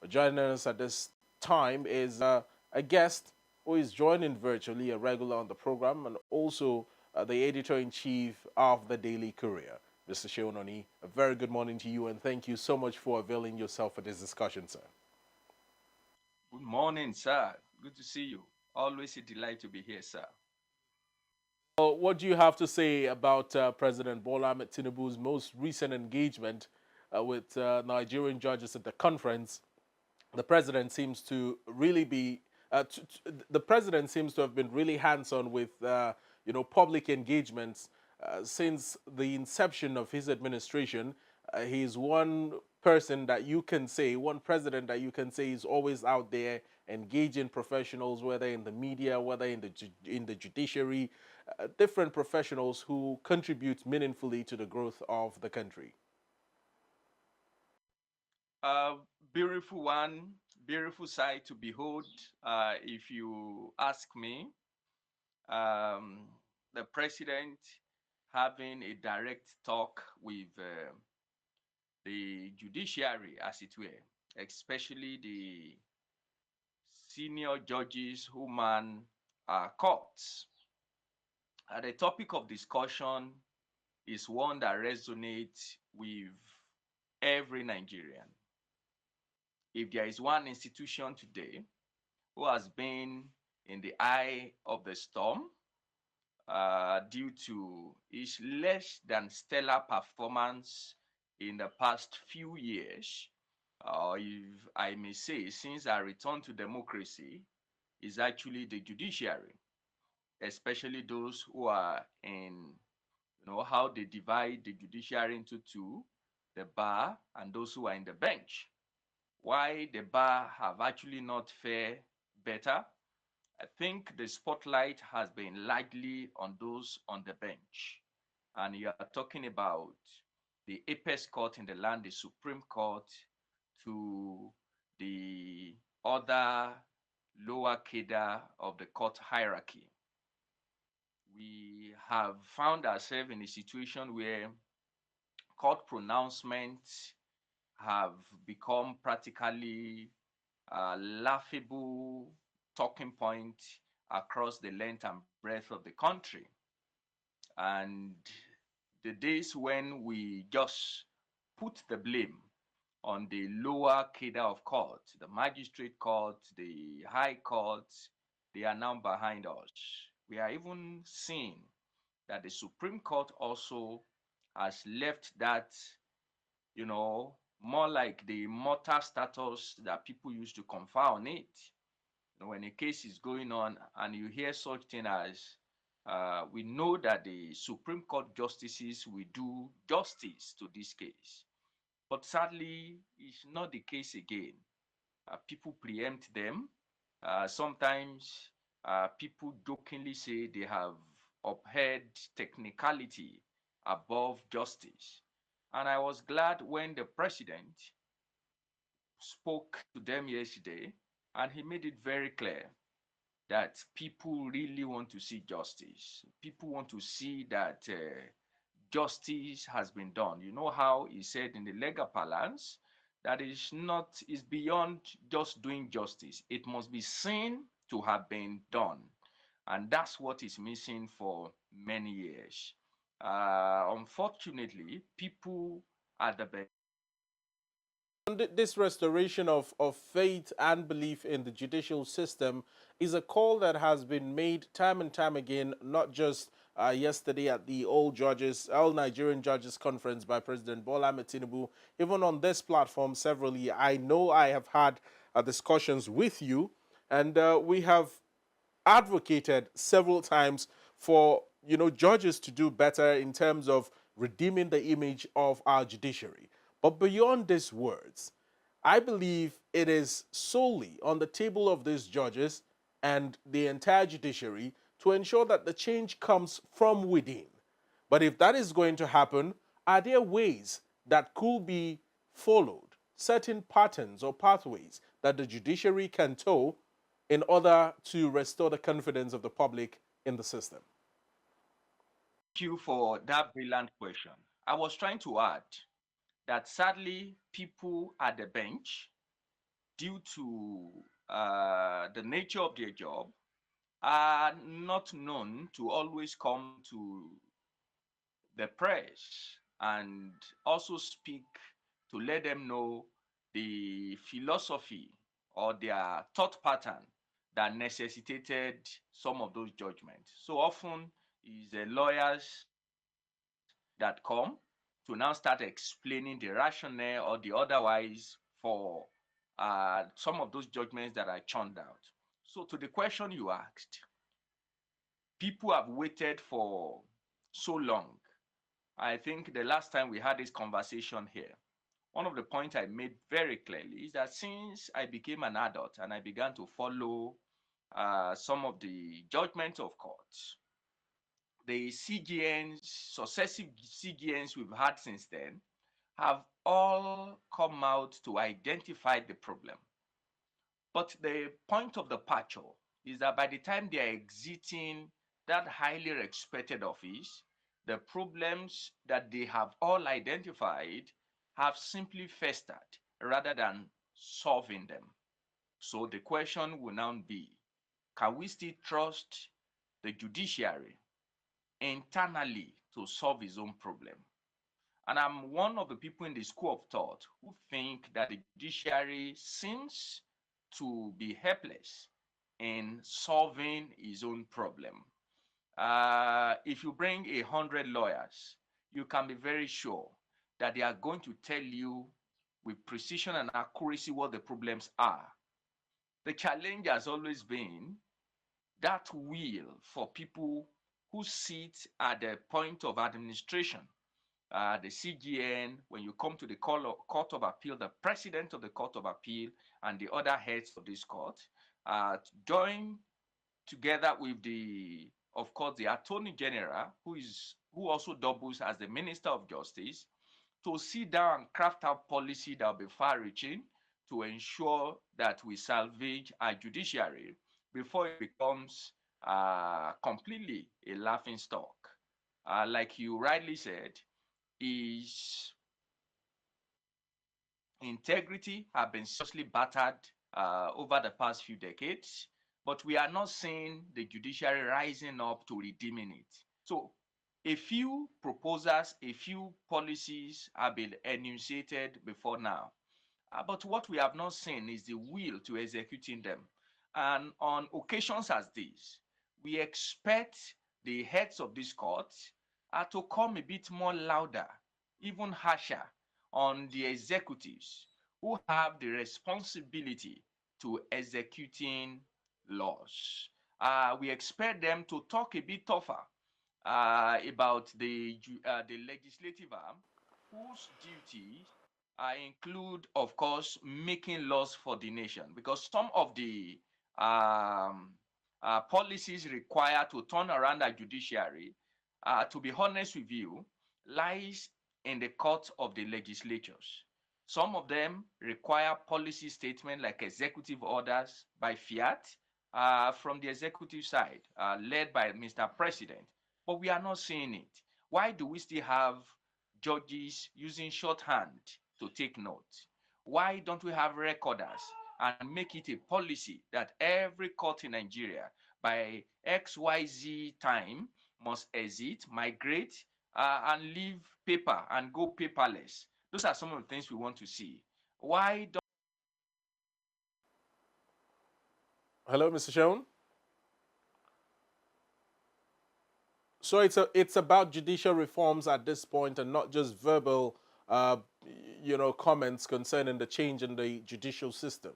Joining us at this time is a guest who is joining virtually, a regular on the program, and also the editor-in-chief of the Daily Courier, Mr. Seun Oni. A very good morning to you, and thank you so much for availing yourself for this discussion, sir. Good morning, sir. Good to see you. Always a delight to be here, sir. Well, what do you have to say about President Bola Ahmed Tinubu's most recent engagement with Nigerian judges at the conference? The president seems to really be the president seems to have been really hands-on with public engagements since the inception of his administration. He's one person that you can say, one president that you can say is always out there engaging professionals, whether in the media, whether in the judiciary, different professionals who contribute meaningfully to the growth of the country. Uh, Beautiful one, beautiful sight to behold. If you ask me, um, the president having a direct talk with the judiciary, as it were, especially the senior judges who man our courts. The topic of discussion is one that resonates with every Nigerian. If there is one institution today who has been in the eye of the storm due to its less than stellar performance in the past few years, or if I may say, since our return to democracy, is actually the judiciary, especially those who are in, how they divide the judiciary into two, the bar and those who are in the bench. Why the bar have actually not fared better, I think the spotlight has been largely on those on the bench. And you are talking about the apex court in the land, the Supreme Court, to the other lower cadre of the court hierarchy. We have found ourselves in a situation where court pronouncements have become practically a laughable talking point across the length and breadth of the country. And the days when we just put the blame on the lower cadre of court, the magistrate court, the high court, they are now behind us. We are even seeing that the Supreme Court also has left that, more like the immortal status that people used to confer on it. When a case is going on and you hear such thing as, we know that the Supreme Court justices will do justice to this case. But sadly, it's not the case again. People preempt them. Sometimes people jokingly say they have upheld technicality above justice. And I was glad when the president spoke to them yesterday and he made it very clear that people really want to see justice. People want to see that justice has been done. You know how he said in the legal parlance that is beyond just doing justice. It must be seen to have been done. And that's what is missing for many years. Unfortunately, people at the This restoration of faith and belief in the judicial system is a call that has been made time and time again, not just yesterday at the all Nigerian Judges Conference by President Bola Ahmed Tinubu. Even on this platform, severally, I know I have had discussions with you, and we have advocated several times for judges to do better in terms of redeeming the image of our judiciary. But beyond these words, I believe it is solely on the table of these judges and the entire judiciary to ensure that the change comes from within. But if that is going to happen, are there ways that could be followed, certain patterns or pathways that the judiciary can toe in order to restore the confidence of the public in the system? Thank you for that brilliant question. I was trying to add that sadly, people at the bench due to the nature of their job, are not known to always come to the press and also speak to let them know the philosophy or their thought pattern that necessitated some of those judgments. So often is the lawyers that come to now start explaining the rationale or the otherwise for some of those judgments that are churned out. So to the question you asked, people have waited for so long. I think the last time we had this conversation here, one of the points I made very clearly is that since I became an adult and I began to follow some of the judgments of courts, the CGNs, successive CGNs we've had since then, have all come out to identify the problem. But the point of departure is that by the time they are exiting that highly respected office, the problems that they have all identified have simply festered rather than solving them. So the question will now be, can we still trust the judiciary internally to solve its own problem? And I'm one of the people in the school of thought who think that the judiciary seems to be helpless in solving its own problem. If you bring 100 lawyers, you can be very sure that they are going to tell you with precision and accuracy what the problems are. The challenge has always been that will for people who sit at the point of administration, the CGN, when you come to the Court of Appeal, the President of the Court of Appeal, and the other heads of this court, join together with the, of course, the Attorney General, who also doubles as the Minister of Justice, to sit down and craft out policy that will be far-reaching to ensure that we salvage our judiciary before it becomes completely a laughing stock. Like you rightly said, is integrity have been seriously battered over the past few decades, but we are not seeing the judiciary rising up to redeeming it. So a few proposals, a few policies have been enunciated before now. But what we have not seen is the will to executing them. And on occasions as this, we expect the heads of this court to come a bit more louder, even harsher on the executives who have the responsibility to executing laws. We expect them to talk a bit tougher about the legislative arm, whose duties include, of course, making laws for the nation, because some of the policies required to turn around our judiciary, to be honest with you, lies in the court of the legislatures. Some of them require policy statements like executive orders by fiat from the executive side, led by Mr. President. But we are not seeing it. Why do we still have judges using shorthand to take notes? Why don't we have recorders and make it a policy that every court in Nigeria by XYZ time must exit, migrate, and leave paper and go paperless? Those are some of the things we want to see. Why don't Hello, Mr. Seun. So it's about judicial reforms at this point, and not just verbal, comments concerning the change in the judicial system.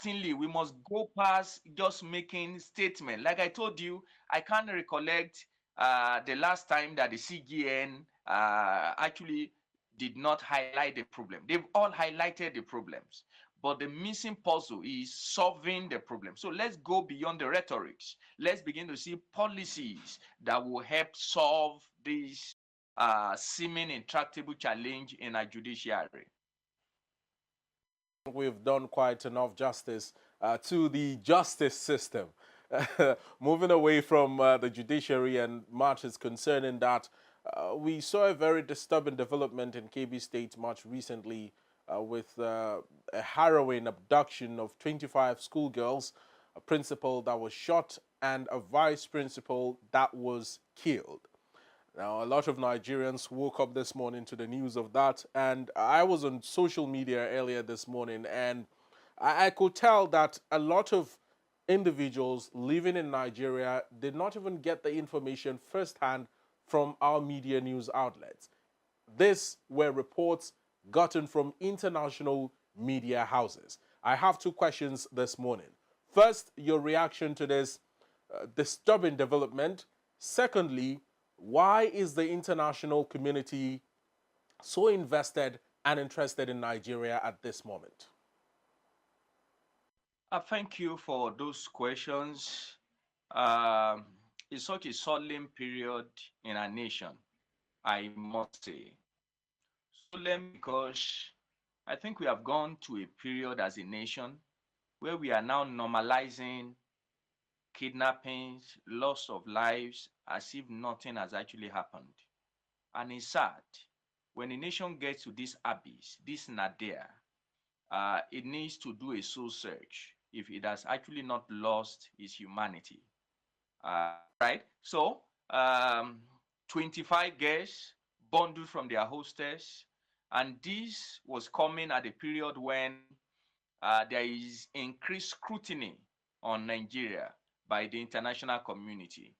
certainly we must go past just making statements? Like I told you, I can't recollect the last time that the CGN actually did not highlight the problem. They've all highlighted the problems, but the missing puzzle is solving the problem. So let's go beyond the rhetorics. Let's begin to see policies that will help solve this seeming intractable challenge in our judiciary. We've done quite enough justice to the justice system. Moving away from the judiciary and matters concerning that, we saw a very disturbing development in Kebbi State much recently with a harrowing abduction of 25 schoolgirls, a principal that was shot, and a vice principal that was killed. Now, a lot of Nigerians woke up this morning to the news of that, and I was on social media earlier this morning, and I could tell that a lot of individuals living in Nigeria did not even get the information firsthand from our media news outlets. These were reports gotten from international media houses. I have two questions this morning. First, your reaction to this disturbing development. Secondly, why is the international community so invested and interested in Nigeria at this moment? Thank you for those questions. Um, it's such a solemn period in our nation, I must say. Solemn because I think we have gone to a period as a nation where we are now normalizing kidnappings, loss of lives, as if nothing has actually happened. And it's sad when a nation gets to this abyss, this nadir, it needs to do a soul search if it has actually not lost its humanity. Right? So, 25 girls bundled from their hostess, and this was coming at a period when there is increased scrutiny on Nigeria by the international community.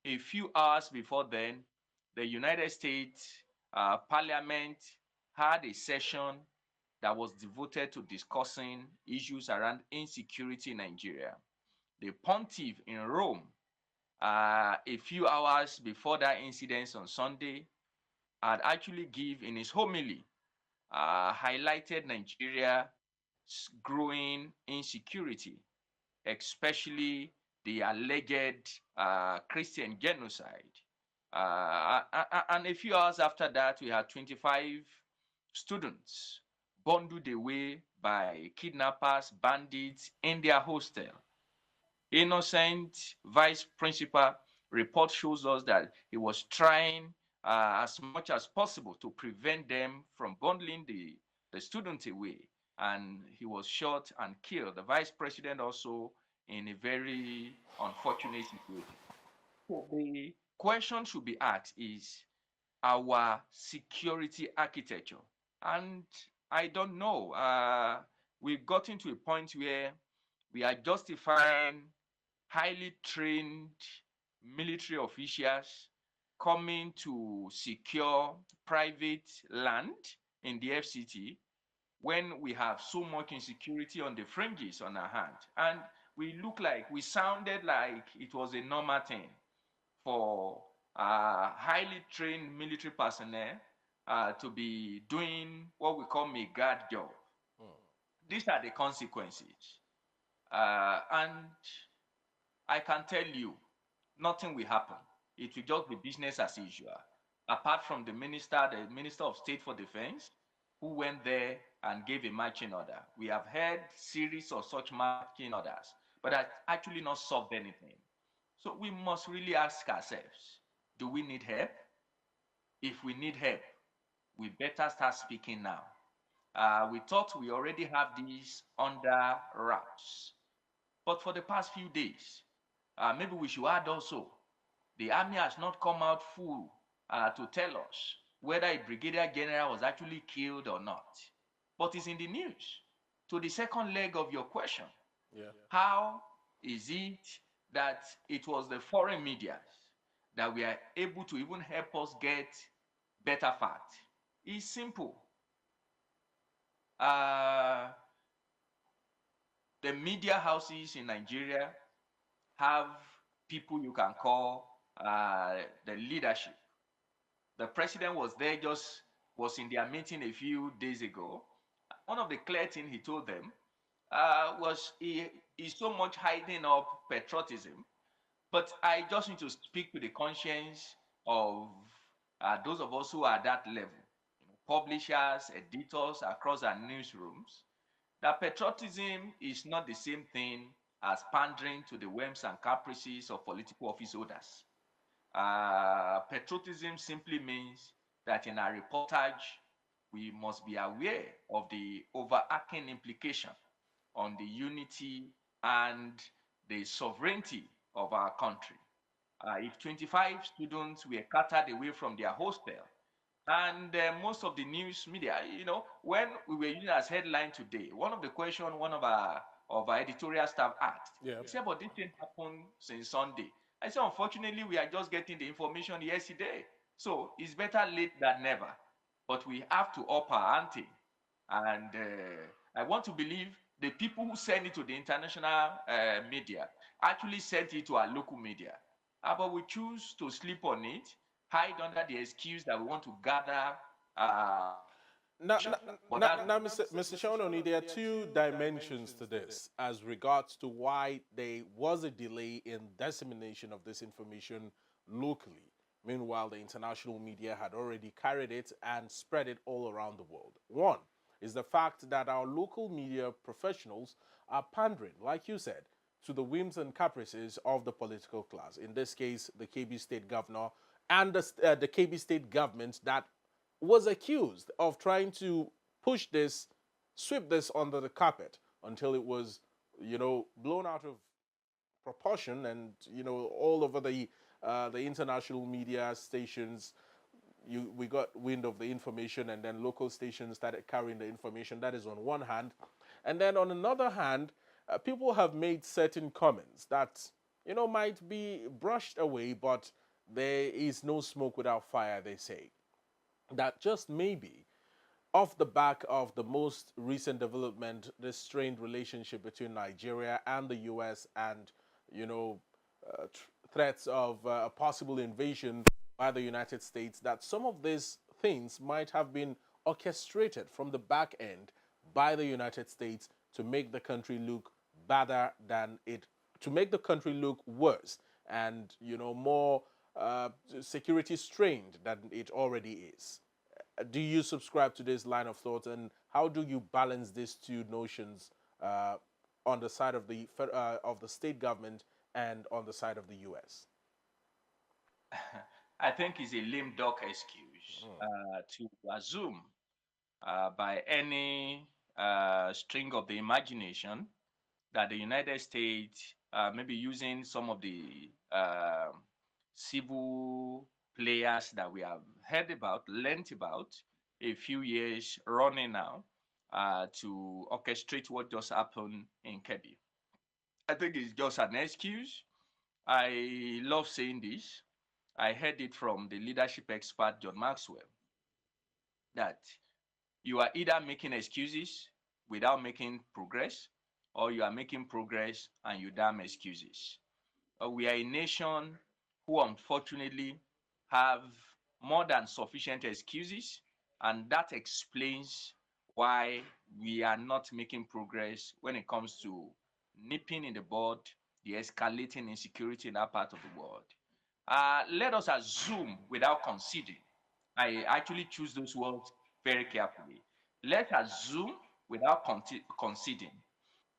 A few hours before then, the United States Parliament had a session that was devoted to discussing issues around insecurity in Nigeria. The pontiff in Rome, a few hours before that incident on Sunday, had actually given in his homily, highlighted Nigeria's growing insecurity, especially the alleged Christian genocide. And a few hours after that, we had 25 students bundled away by kidnappers, bandits in their hostel. Innocent vice principal report shows us that he was trying as much as possible to prevent them from bundling the students away. And he was shot and killed. The vice president also in a very unfortunate situation. So the question should be asked is our security architecture. And I don't know. We've gotten to a point where we are justifying highly trained military officials coming to secure private land in the FCT when we have so much insecurity on the fringes on our hand. And we sounded like it was a normal thing for highly trained military personnel to be doing what we call a guard job. These are the consequences. And I can tell you, nothing will happen. It will just be business as usual. Apart from the Minister of State for Defense, who went there and gave a marching order. We have heard series of such marching orders, but that actually not solved anything. So we must really ask ourselves, do we need help? If we need help, we better start speaking now. We thought we already have these under wraps. But for the past few days, maybe we should add also, the army has not come out full to tell us whether a brigadier general was actually killed or not. But it's in the news. To the second leg of your question, how is it that it was the foreign media that were able to even help us get better facts? It's simple. The media houses in Nigeria have people you can call the leadership. The president was there, was in their meeting a few days ago. One of the clear things he told them was he's so much hiding up patriotism. But I just need to speak to the conscience of those of us who are at that level, publishers, editors across our newsrooms, that patriotism is not the same thing as pandering to the whims and caprices of political office holders. Patriotism simply means that in our reportage, we must be aware of the overarching implication on the unity and the sovereignty of our country. If 25 students were carted away from their hostel, and most of the news media, when we were using as headline today, one of the questions one of our editorial staff asked, Yeah. he said, "But this thing happened since Sunday." I said, "Unfortunately, we are just getting the information yesterday, so it's better late than never." But we have to up our ante, and I want to believe the people who send it to the international media actually sent it to our local media. But we choose to sleep on it, hide under the excuse that we want to gather. Now, But Mr. Seun Oni, there are two dimensions to this as regards to why there was a delay in dissemination of this information locally. Meanwhile, the international media had already carried it and spread it all around the world. One is the fact that our local media professionals are pandering, like you said, to the whims and caprices of the political class. In this case, the Kebbi state governor and the Kebbi state government that was accused of trying to push this, sweep this under the carpet until it was, blown out of proportion and, all over the international media stations. We got wind of the information, and then local stations started carrying the information. That is on one hand. And then on another hand, people have made certain comments that, might be brushed away, but there is no smoke without fire, they say. That just maybe, off the back of the most recent development, the strained relationship between Nigeria and the US, and, threats of a possible invasion by the United States, that some of these things might have been orchestrated from the back end by the United States to make the country look better than it, to make the country look worse and, more security strained than it already is. Do you subscribe to this line of thought, and how do you balance these two notions on the side of the state government and on the side of the U.S.? I think it's a lame duck excuse to assume by any string of the imagination that the United States, maybe using some of the civil players that we have heard about, learnt about a few years running now, to orchestrate what just happened in Kebbi. I think it's just an excuse. I love saying this. I heard it from the leadership expert, John Maxwell, that you are either making excuses without making progress, or you are making progress and you damn excuses. We are a nation who unfortunately have more than sufficient excuses, and that explains why we are not making progress when it comes to nipping in the bud the escalating insecurity in that part of the world. Let us assume without conceding. I actually choose those words very carefully. Let's assume without conceding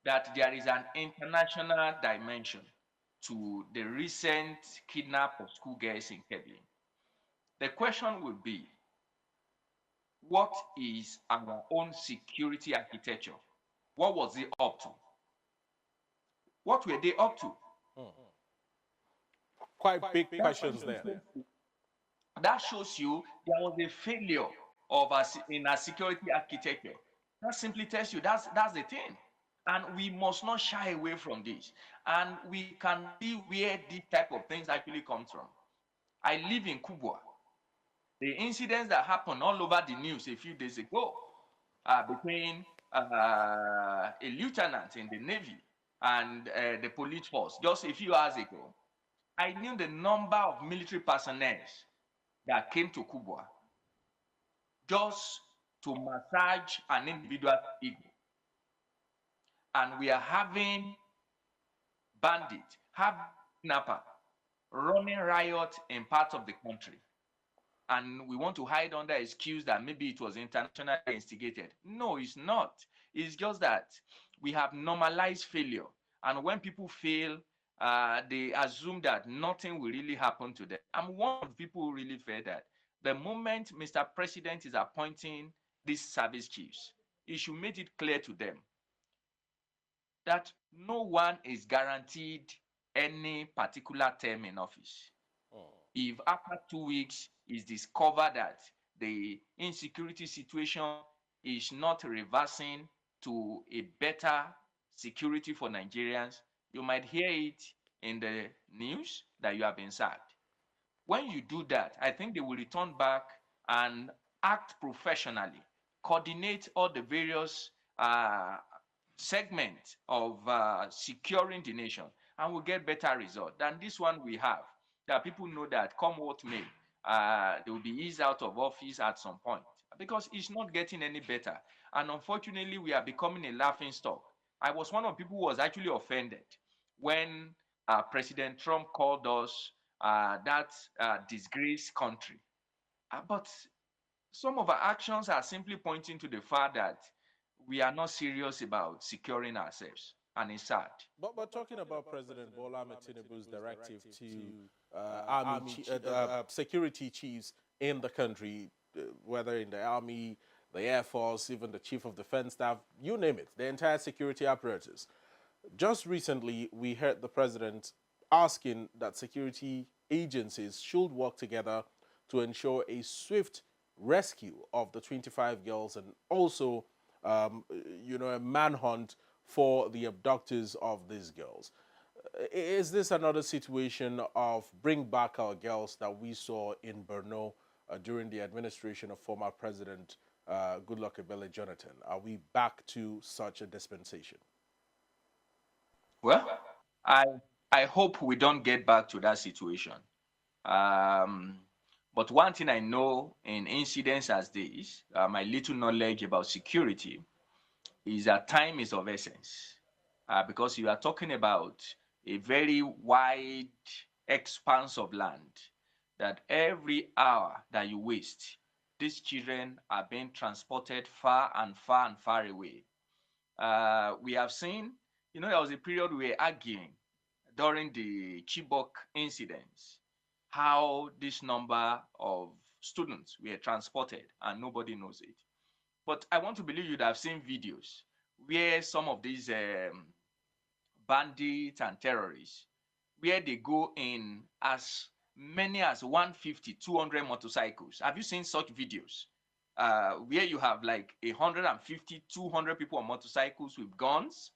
that there is an international dimension to the recent kidnap of schoolgirls in Kebbi. The question will be, what is our own security architecture? What was it up to? What were they up to? Quite big questions there. That shows you there was a failure of us in our security architecture. That simply tells you that's the thing. And we must not shy away from this. And we can see where this type of things actually comes from. I live in Kubwa. The incidents that happened all over the news a few days ago between a lieutenant in the Navy and the police force just a few hours ago, I knew the number of military personnel that came to Kubwa just to massage an individual's ego. And we are having bandits, have kidnapper running riot in parts of the country. And we want to hide under excuse that maybe it was internationally instigated. No, it's not. It's just that we have normalized failure. And when people fail, they assume that nothing will really happen to them. I'm one of the people who really feel that the moment Mr. President is appointing these service chiefs, he should make it clear to them that no one is guaranteed any particular term in office. If after 2 weeks it's discovered that the insecurity situation is not reversing to a better security for Nigerians, you might hear it in the news that you have been sacked. When you do that, I think they will return back and act professionally, coordinate all the various segments of securing the nation, and we'll get better results than this one we have. That people know that come what may, they will be eased out of office at some point because it's not getting any better. And unfortunately, we are becoming a laughing stock. I was one of the people who was actually offended when President Trump called us that disgraced country. But some of our actions are simply pointing to the fact that we are not serious about securing ourselves, and it's sad. But talking about President Bola Ahmed Tinubu's directive to security chiefs in the country, whether in the army, the air force, even the chief of defense staff, you name it, the entire security apparatus. Just recently, we heard the president asking that security agencies should work together to ensure a swift rescue of the 25 girls and also, a manhunt for the abductors of these girls. Is this another situation of bring back our girls that we saw in Borno during the administration of former President Goodluck Ebele Jonathan? Are we back to such a dispensation? Well, I I hope we don't get back to that situation. Um, but one thing I know in incidents as this, my little knowledge about security, is that time is of essence. Because you are talking about a very wide expanse of land, that every hour that you waste, these children are being transported far and far and far away. We have seen, there was a period we were arguing during the Chibok incidents how this number of students were transported and nobody knows it. But I want to believe you'd have seen videos where some of these bandits and terrorists, where they go in as many as 150, 200 motorcycles. Have you seen such videos? Where you have like 150, 200 people on motorcycles with guns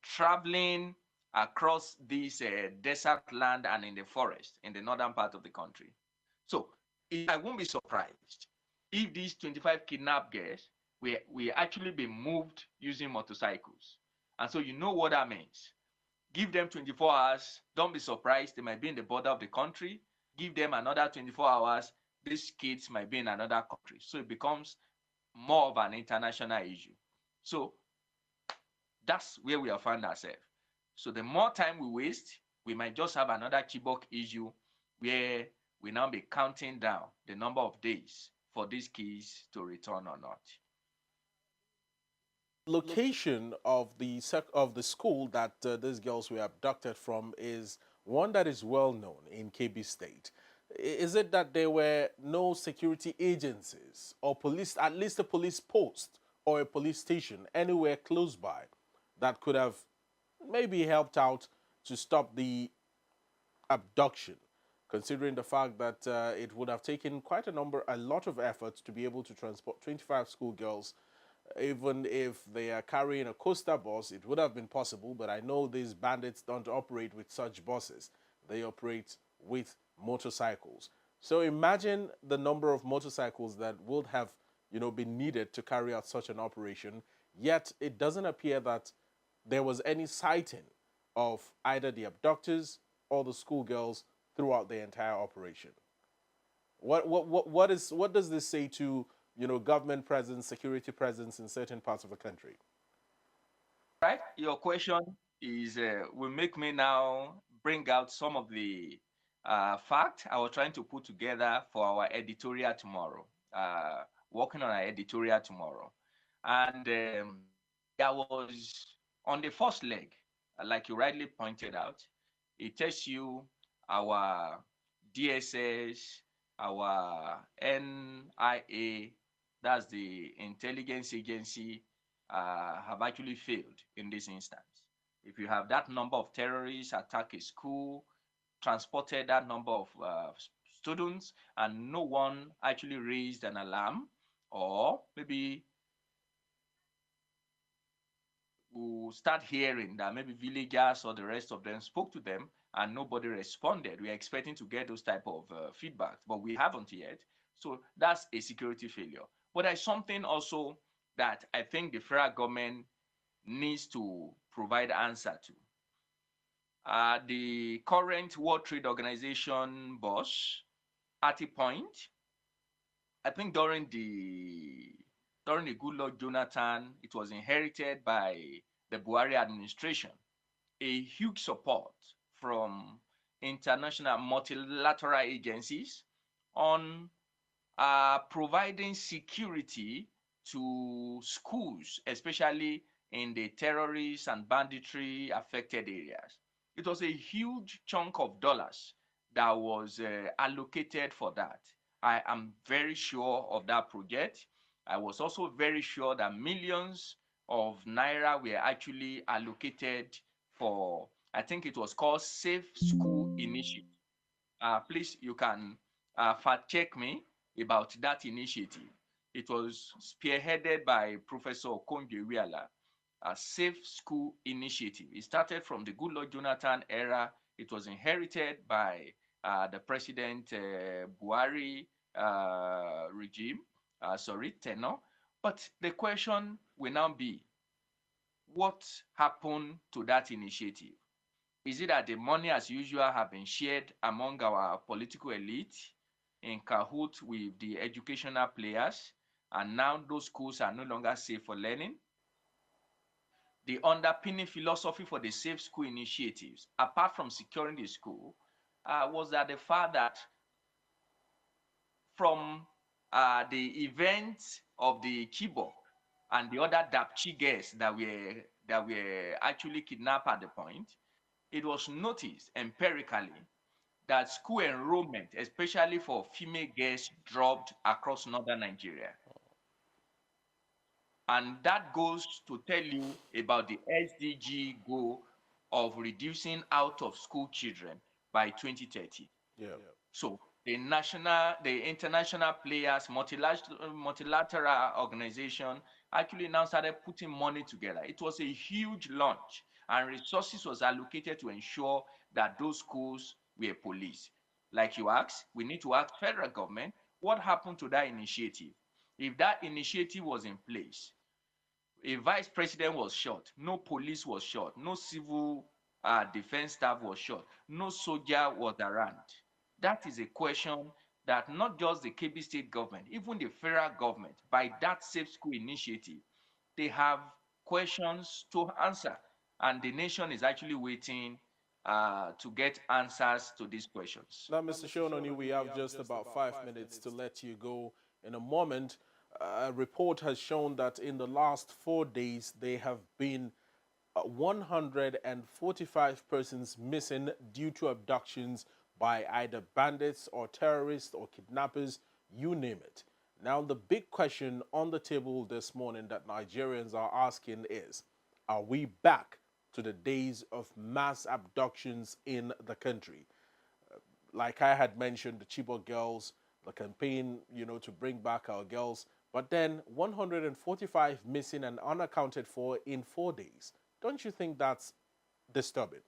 traveling across this desert land and in the forest in the northern part of the country. So I won't be surprised if these 25 kidnapped girls will actually be moved using motorcycles. And so you know what that means. Give them 24 hours. Don't be surprised. They might be in the border of the country. Give them another 24 hours. These kids might be in another country. So it becomes more of an international issue. So that's where we have found ourselves. So the more time we waste, we might just have another Chibok issue where we now be counting down the number of days for these kids to return or not. Location of the school that these girls were abducted from is one that is well known in Kebbi State. Is it that there were no security agencies or police, at least a police post or a police station anywhere close by that could have maybe helped out to stop the abduction, considering the fact that it would have taken a lot of efforts to be able to transport 25 schoolgirls. Even if they are carrying a coaster bus, it would have been possible, but I know these bandits don't operate with such buses. They operate with motorcycles. So imagine the number of motorcycles that would have, been needed to carry out such an operation, yet it doesn't appear that there was any sighting of either the abductors or the schoolgirls throughout the entire operation. What does this say to government presence, security presence in certain parts of the country? Right? Your question is will make me now bring out some of the fact I was trying to put together for our editorial tomorrow. Working on our editorial tomorrow, and there was on the first leg, like you rightly pointed out, it tells you our DSS, our NIA, that's the intelligence agency, have actually failed in this instance. If you have that number of terrorists attack a school, transported that number of students, and no one actually raised an alarm, or maybe we'll start hearing that maybe villagers or the rest of them spoke to them and nobody responded. We're expecting to get those type of feedback, but we haven't yet. So that's a security failure. But there's something also that I think the federal government needs to provide answer to. The current World Trade Organization boss, at a point, I think during the Goodluck Jonathan, it was inherited by the Buhari administration. A huge support from international multilateral agencies on providing security to schools, especially in the terrorist and banditry affected areas. It was a huge chunk of dollars that was allocated for that. I am very sure of that project. I was also very sure that millions of naira were actually allocated for, I think it was called Safe School Initiative. Please, you can fact check me about that initiative. It was spearheaded by Professor Okonjo-Iweala, a Safe School Initiative. It started from the Goodluck Jonathan era. It was inherited by the President Buhari regime, tenure. But the question will now be, what happened to that initiative? Is it that the money, as usual, have been shared among our political elite in cahoot with the educational players, and now those schools are no longer safe for learning? The underpinning philosophy for the Safe School initiatives, apart from securing the school, was that the fact that from the events of the Chibok and the other Dapchi girls that were actually kidnapped at the point, it was noticed empirically that school enrollment, especially for female girls, dropped across northern Nigeria. And that goes to tell you about the SDG goal of reducing out of school children by 2030. Yeah. So the international players, multilateral organization actually now started putting money together. It was a huge launch, and resources was allocated to ensure that those schools were policed. Like you asked, we need to ask federal government, what happened to that initiative? If that initiative was in place, a vice president was shot, no police was shot, no civil defense staff was shot, no soldier was around. That is a question that not just the Kebbi state government, even the federal government, by that Safe School initiative, they have questions to answer. And the nation is actually waiting to get answers to these questions. Now, Mr. Seun Oni, we have just about 5 minutes to let you go. In a moment, a report has shown that in the last 4 days, there have been 145 persons missing due to abductions by either bandits or terrorists or kidnappers, you name it. Now, the big question on the table this morning that Nigerians are asking is, are we back to the days of mass abductions in the country? Like I had mentioned, the Chibok girls, the campaign, to bring back our girls, but then 145 missing and unaccounted for in 4 days. Don't you think that's disturbing?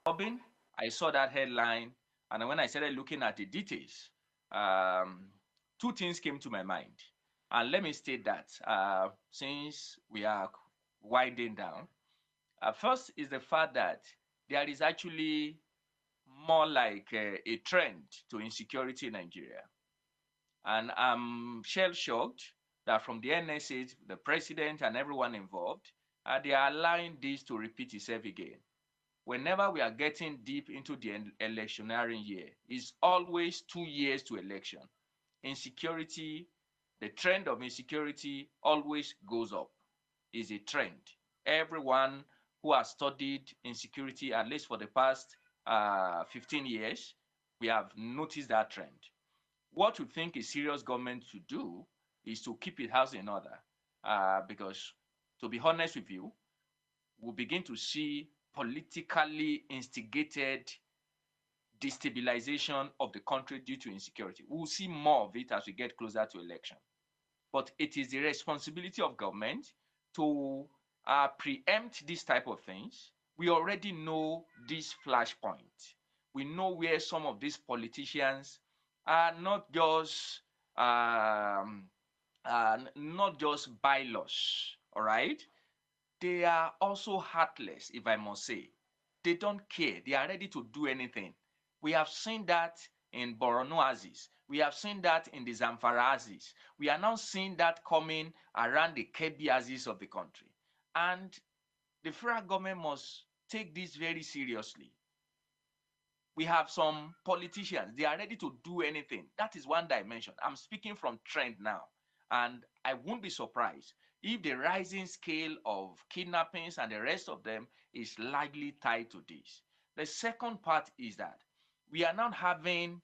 Robin, I saw that headline, and when I started looking at the details, two things came to my mind. And let me state that since we are winding down, first is the fact that there is actually more like a trend to insecurity in Nigeria. And I'm shell shocked that from the NSA, the president, and everyone involved, they are allowing this to repeat itself again. Whenever we are getting deep into the electioneering year, it's always 2 years to election. Insecurity, the trend of insecurity always goes up. Is a trend. Everyone who has studied insecurity, at least for the past 15 years, we have noticed that trend. What we think a serious government should do is to keep its house in order. Because, to be honest with you, we'll begin to see politically instigated destabilization of the country due to insecurity. We'll see more of it as we get closer to election. But it is the responsibility of government to preempt these type of things. We already know this flashpoint. We know where some of these politicians are not just bylaws, all right? They are also heartless, if I must say. They don't care. They are ready to do anything. We have seen that in Borno Aziz. We have seen that in the Zamfara Aziz. We are now seeing that coming around the Kebbi Aziz of the country. And the federal government must take this very seriously. We have some politicians, they are ready to do anything. That is one dimension. I'm speaking from trend now. And I won't be surprised if the rising scale of kidnappings and the rest of them is largely tied to this. The second part is that we are now having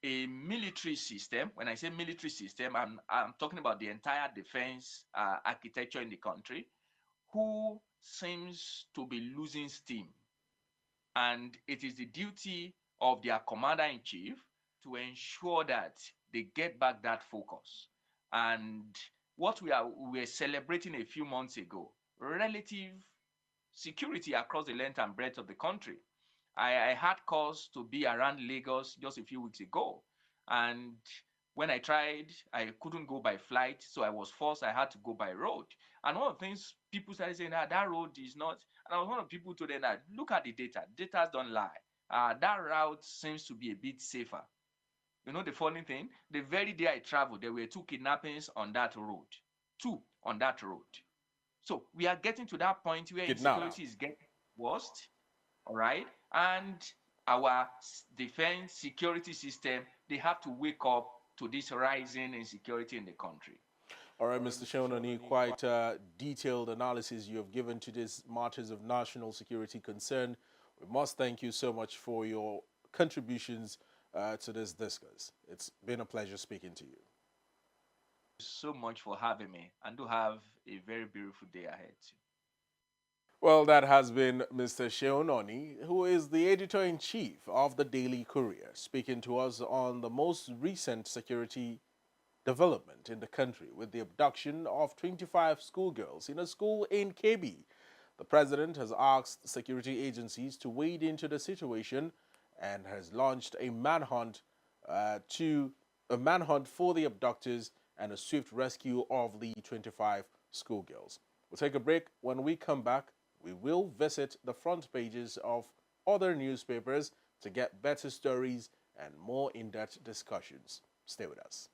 a military system. When I say military system, I'm talking about the entire defense architecture in the country, who seems to be losing steam. And it is the duty of their commander-in-chief to ensure that they get back that focus. And what we were celebrating a few months ago, relative security across the length and breadth of the country. I had cause to be around Lagos just a few weeks ago. And when I tried, I couldn't go by flight, so I was forced, I had to go by road. And one of the things people started saying that road is not, and I was one of the people told them that look at the data, data don't lie. That route seems to be a bit safer. You know the funny thing? The very day I traveled, there were 2 kidnappings on that road. 2 on that road. So we are getting to that point where Kidnap. insecurity is getting worse, all right? And our defense security system, they have to wake up to this rising insecurity in the country. All right, Mr. Seun Oni, quite detailed analysis you have given to these matters of national security concern. We must thank you so much for your contributions to this discourse. It's been a pleasure speaking to you. So much for having me, and do have a very beautiful day ahead. Well, that has been Mr. Seun Oni, who is the editor-in-chief of the Daily Courier, speaking to us on the most recent security development in the country with the abduction of 25 schoolgirls in a school in Kebbi. The president has asked security agencies to wade into the situation and has launched a manhunt for the abductors and a swift rescue of the 25 schoolgirls. We'll take a break. When we come back, we will visit the front pages of other newspapers to get better stories and more in-depth discussions. Stay with us.